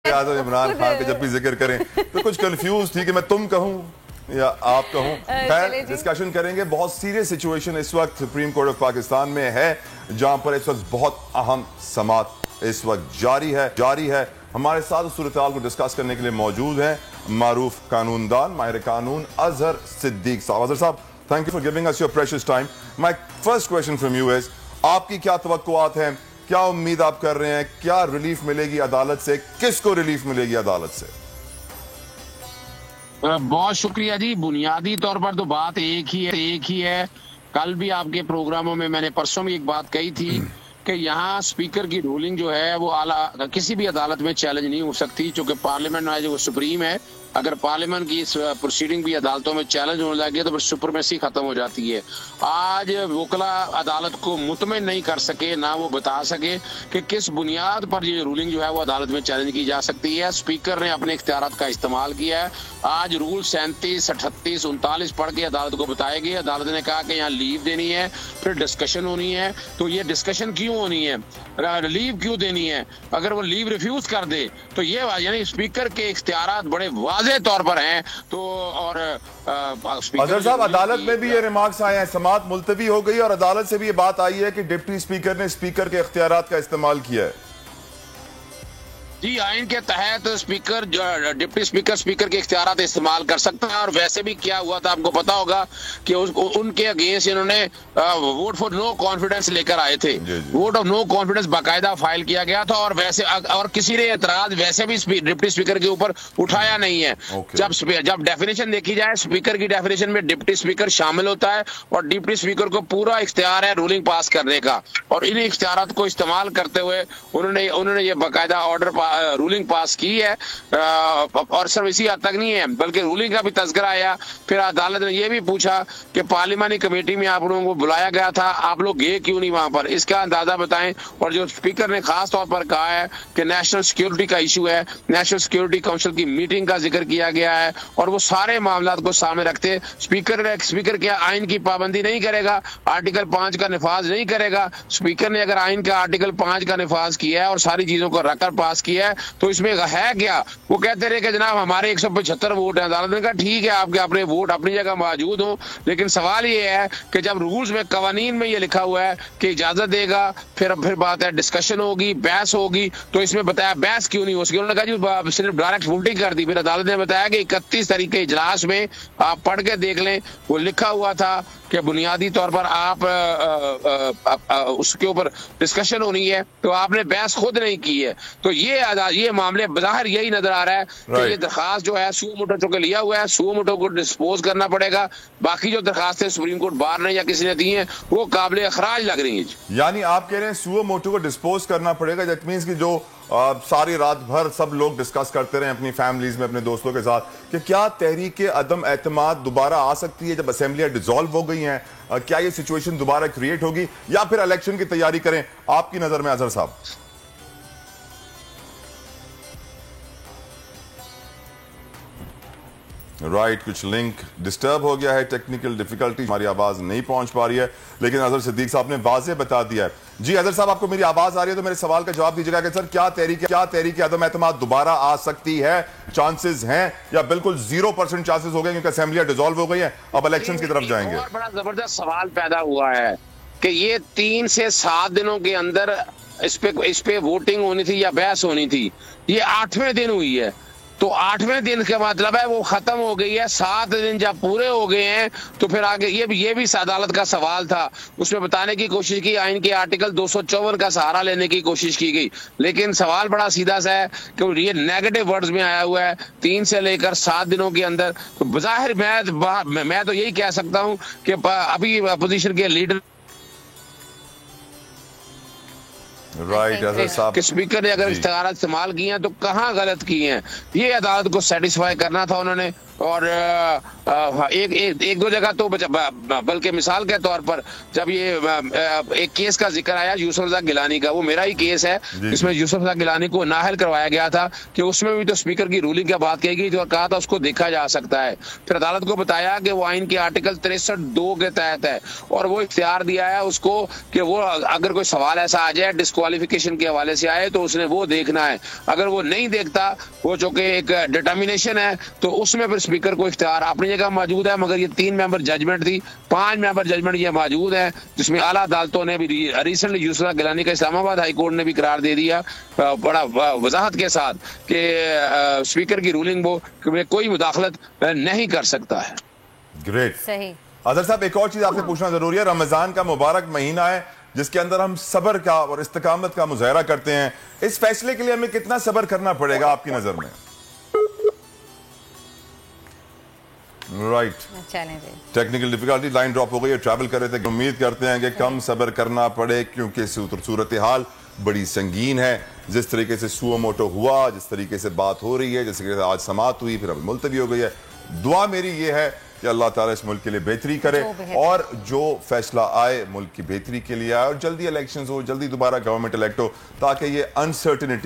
याद हो इमरान खान का जब भी जिक्र करें तो कुछ कंफ्यूज थी कि मैं तुम कहूं या आप कहूं। खैर डिस्कशन करेंगे। बहुत सीरियस सिचुएशन इस वक्त सुप्रीम कोर्ट ऑफ पाकिस्तान में है, जहां पर इस वक्त बहुत अहम समाअत इस वक्त जारी है। हमारे साथ सूरत हाल को डिस्कस करने के लिए मौजूद हैं मारूफ कानूनदान, माहिर कानून अजहर सिद्दीक साहब। अजहर साहब, thank you for giving us your precious time. My first question from you is, आपकी क्या तवक्कुआत हैं, क्या उम्मीद आप कर रहे हैं, क्या रिलीफ मिलेगी अदालत से, किसको रिलीफ मिलेगी अदालत से? बहुत शुक्रिया जी। बुनियादी तौर पर तो बात एक ही है। कल भी आपके प्रोग्रामों में मैंने परसों भी एक बात कही थी कि यहाँ स्पीकर की रूलिंग जो है वो आला किसी भी अदालत में चैलेंज नहीं हो सकती, क्योंकि पार्लियामेंट है जो सुप्रीम है। अगर पार्लियामेंट की इस प्रोसीडिंग भी अदालतों में चैलेंज होने लगे तो फिर सुप्रीमेसी खत्म हो जाती है। आज वकला अदालत को मुतमिन नहीं कर सके, ना वो बता सके कि किस बुनियाद पर ये रूलिंग जो है वो अदालत में चैलेंज की जा सकती है। स्पीकर ने अपने इख्तियारात का इस्तेमाल किया है। आज रूल 37, 38, 39 पढ़ के अदालत को बताए गए। अदालत ने कहा कि यहाँ लीव देनी है, फिर डिस्कशन होनी है। तो ये डिस्कशन क्यों होनी है, लीव क्यों देनी है? अगर वो लीव रिफ्यूज कर दे तो ये यानी स्पीकर के इख्तियारात बड़े वाज़ेह तौर पर हैं। तो और अजहर साहब, अदालत में भी ये रिमार्क्स आए हैं, समाअत मुलतवी हो गई और अदालत से भी ये बात आई है कि डिप्टी स्पीकर ने स्पीकर के इख्तियारात का इस्तेमाल किया है। जी, आइन के तहत स्पीकर डिप्टी स्पीकर के इख्तियारात इस्तेमाल कर सकता है। और वैसे भी क्या हुआ था आपको पता होगा कि उनके अगेंस्ट इन्होंने वोट फॉर नो कॉन्फिडेंस लेकर आए थे। वोट ऑफ नो कॉन्फिडेंस बाकायदा फाइल किया गया था और वैसे और किसी ने एतराज वैसे भी डिप्टी स्पीकर के ऊपर उठाया नहीं है। जब डेफिनेशन देखी जाए, स्पीकर की डेफिनेशन में डिप्टी स्पीकर शामिल होता है और डिप्टी स्पीकर को पूरा इख्तियार है रूलिंग पास करने का। और इन इख्तियारात को इस्तेमाल करते हुए उन्होंने ये बाकायदा ऑर्डर रूलिंग पास की है। और सिर्फ इसी हद तक नहीं है बल्कि रूलिंग का भी तज़किरा आया। फिर अदालत ने यह भी पूछा कि पार्लिमानी कमेटी में आप लोगों को बुलाया गया था, आप लोग गए क्यों नहीं वहां पर, इसका अंदाजा बताएं। और जो स्पीकर ने खास तौर पर कहा है कि नेशनल सिक्योरिटी का इशू है, नेशनल सिक्योरिटी काउंसिल की मीटिंग का जिक्र किया गया है और वो सारे मामला को सामने रखते स्पीकर क्या आइन की पाबंदी नहीं करेगा, आर्टिकल 5 का निफाज नहीं करेगा। स्पीकर ने अगर आइन का आर्टिकल 5 का निफाज किया है और सारी चीजों को रखकर पास किया है तो इसमें है क्या? वो कहते रहे कि जनाब हमारे 175 वोट हैं। अदालत ने कहा ठीक है, आपके अपने वोट अपनी जगह मौजूद हो, लेकिन सवाल ये है कि जब रूल्स में कवानीन में ये लिखा हुआ है कि इजाजत देगा, फिर बात है डिस्कशन होगी, बहस होगी, तो इसमें बताया बहस क्यों नहीं हो सकी। उन्होंने कहा जी सिर्फ डायरेक्ट वोटिंग कर दी। फिर अदालत ने बताया कि 31 तारीख के इजलास में आप पढ़ के देख लें, वो लिखा हुआ था कि बुनियादी तौर पर आप उसके ऊपर डिस्कशन होनी है, तो आपने बहस खुद नहीं की है। तो ये मामले बाहर यही नजर आ रहा है कि ये दरखास्त जो है सुओ मोटो चुके लिया हुआ है, सुओ मोटो को डिस्पोज करना पड़ेगा। बाकी जो दरखास्तें सुप्रीम कोर्ट बार ने या किसी ने दी हैं वो काबिल अखराज लग रही हैं। यानी आप कह रहे हैं सुओ मोटो को डिस्पोज करना पड़ेगा। दैट मींस कि जो सारी रात भर सब लोग डिस्कस करते रहे अपनी फैमिलीज में, अपने दोस्तों के साथ, कि क्या तहरीक अदम एतमाद दोबारा आ सकती है जब असेंबलियां डिसॉल्व हो गई हैं? क्या ये सिचुएशन दोबारा क्रिएट होगी या फिर इलेक्शन की तैयारी करें आपकी नजर में अजहर साहब? राइट, कुछ लिंक डिस्टर्ब हो गया है, टेक्निकल डिफिकल्टी, हमारी आवाज नहीं पहुंच पा रही है, लेकिन अजहर सिद्दीक साहब ने वाज़ेह बता दिया है। जी अजहर साहब, आपको मेरी आवाज आ रही है तो मेरे सवाल का जवाब दीजिएगा कि सर क्या तहरीक अदम एतमाद दोबारा आ सकती है? चांसेस हैं या बिल्कुल 0% चांसेस हो गए क्योंकि असेंबलियां डिसॉल्व हो गई हैं, अब इलेक्शन की तरफ जाएंगे? और बड़ा जबरदस्त सवाल पैदा हुआ है कि ये 3 से 7 दिनों के अंदर इस पे वोटिंग होनी थी या बहस होनी थी। ये 8वें दिन हुई है, तो 8वें दिन का मतलब है वो खत्म हो गई है। 7 दिन जब पूरे हो गए हैं तो फिर आगे ये भी अदालत का सवाल था। उसमें बताने की कोशिश की, आइन के आर्टिकल 254 का सहारा लेने की कोशिश की गई, लेकिन सवाल बड़ा सीधा सा है कि ये नेगेटिव वर्ड्स में आया हुआ है 3 से लेकर 7 दिनों के अंदर। तो बज़ाहिर मैं तो यही कह सकता हूँ कि अभी अपोजिशन के लीडर राइट, स्पीकर ने अगर इख्तियार इस्तेमाल किए हैं तो कहाँ गलत किए हैं, ये अदालत को सेटिस्फाई करना था उन्होंने। और एक दो जगह तो बल्कि मिसाल के तौर पर जब ये एक केस का जिक्र आया यूसुफ रज़ा गिलानी का, वो मेरा ही केस है, इसमें यूसुफ रज़ा गिलानी को नाअहल करवाया गया था कि उसमें भी तो स्पीकर की रूलिंग की बात कही गई थी और कहा था उसको देखा जा सकता है। फिर अदालत को बताया कि वो आइन के आर्टिकल 63(2) के तहत है और वो इख्तियार दिया है उसको कि वो अगर कोई सवाल ऐसा आ जाए डिस्क्वालिफिकेशन के हवाले से आए तो उसने वो देखना है। अगर वो नहीं देखता, वो जो कि एक डिटर्मिनेशन है, तो उसमें फिर स्पीकर को इख्तियार अपनी जगह मौजूद है। मगर ये 3 मेंबर जजमेंट थी, 5 मेंबर जजमेंट ये मौजूद है, जिसमें आला अदालतों ने भी रिसेंटली यूसुफ गिलानी का इस्लामाबाद हाई कोर्ट ने भी करार दे दिया बड़ा वजाहत के साथ कि स्पीकर की रूलिंग वो कोई मुदाखलत नहीं कर सकता है। ग्रेट, सही। अदर साहब, एक और चीज आपसे पूछना जरूरी है। रमजान का मुबारक महीना है जिसके अंदर हम सब्र का और इस्तिकामत का मुजाहरा करते हैं। इस फैसले के लिए हमें कितना सब्र करना पड़ेगा आपकी नजर में? Right, technical difficulty, line drop हो गई है, ट्रैवल कर रहे थे। उम्मीद करते हैं कि कम सब्र करना पड़े क्योंकि सूरत हाल बड़ी संगीन है। जिस तरीके से सुओ मोटो हुआ, जिस तरीके से बात हो रही है, जिस तरीके से आज समाअत हुई, फिर अब मुलतवी हो गई है। दुआ मेरी ये है कि अल्लाह ताला इस मुल्क के लिए बेहतरी करे और जो फैसला आए मुल्क की बेहतरी के लिए आए और जल्दी इलेक्शंस हो, जल्दी दोबारा गवर्नमेंट इलेक्ट हो, ताकि ये अनसर्टेनिटी